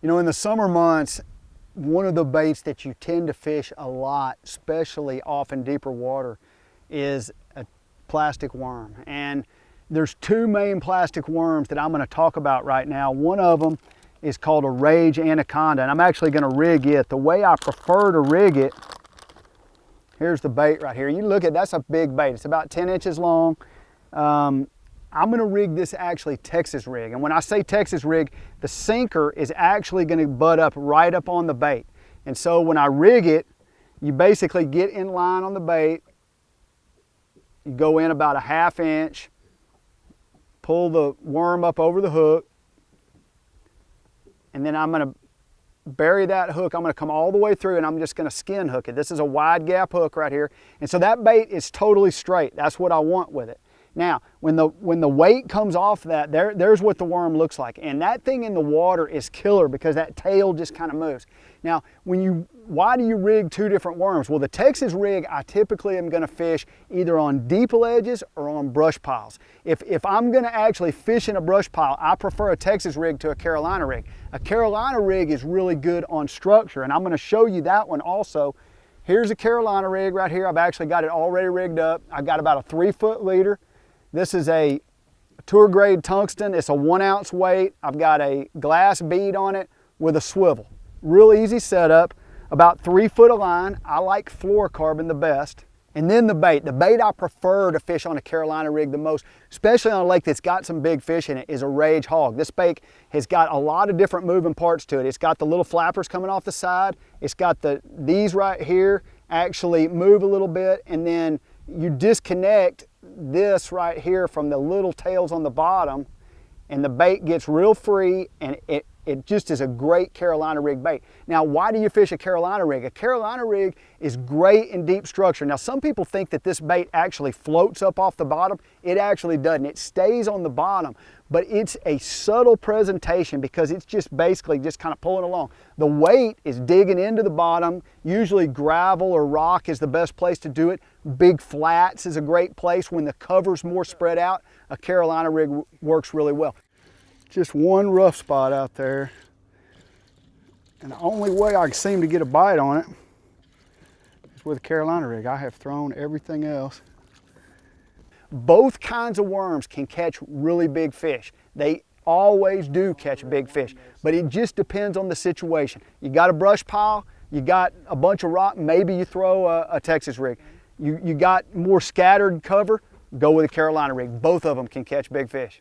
You know, in the summer months, one of the baits that you tend to fish a lot, especially off in deeper water, is a plastic worm. And there's two main plastic worms that I'm going to talk about right now. One of them is called a rage anaconda, and I'm actually going to rig it. The way I prefer to rig it, here's the bait right here. You look at, that's a big bait. It's about 10 inches long. I'm going to rig this actually Texas rig. And when I say Texas rig, the sinker is actually going to butt up right up on the bait. And so when I rig it, you basically get in line on the bait. You go in about a ½ inch, pull the worm up over the hook, and then I'm going to bury that hook. I'm going to come all the way through and I'm just going to skin hook it. This is a wide gap hook right here. And so that bait is totally straight. That's what I want with it. Now, when the weight comes off that, there's what the worm looks like. And that thing in the water is killer because that tail just kind of moves. Now, why do you rig two different worms? Well, the Texas rig, I typically am gonna fish either on deep ledges or on brush piles. If I'm gonna actually fish in a brush pile, I prefer a Texas rig to a Carolina rig. A Carolina rig is really good on structure, and I'm gonna show you that one also. Here's a Carolina rig right here. I've actually got it already rigged up. I've got about a 3-foot leader. This is a tour grade tungsten. It's a 1 ounce weight. I've got a glass bead on it with a swivel. Real easy setup, about 3 foot of line. I like fluorocarbon the best. And then the bait. The bait I prefer to fish on a Carolina rig the most, especially on a lake that's got some big fish in it, is a rage hog. This bait has got a lot of different moving parts to it. It's got the little flappers coming off the side. It's got these right here actually move a little bit, and then you disconnect this right here from the little tails on the bottom, and the bait gets real free, and it just is a great Carolina rig bait. Now, why do you fish a Carolina rig? A Carolina rig is great in deep structure. Now, some people think that this bait actually floats up off the bottom. It actually doesn't. It stays on the bottom, but it's a subtle presentation because it's just basically just kind of pulling along. The weight is digging into the bottom. Usually gravel or rock is the best place to do it. Big flats is a great place. When the cover's more spread out, a Carolina rig works really well. Just one rough spot out there, and the only way I seem to get a bite on it is with a Carolina rig. I have thrown everything else. Both kinds of worms can catch really big fish. They always do catch big fish, but it just depends on the situation. You got a brush pile, you got a bunch of rock, maybe you throw a Texas rig. You got more scattered cover, go with a Carolina rig. Both of them can catch big fish.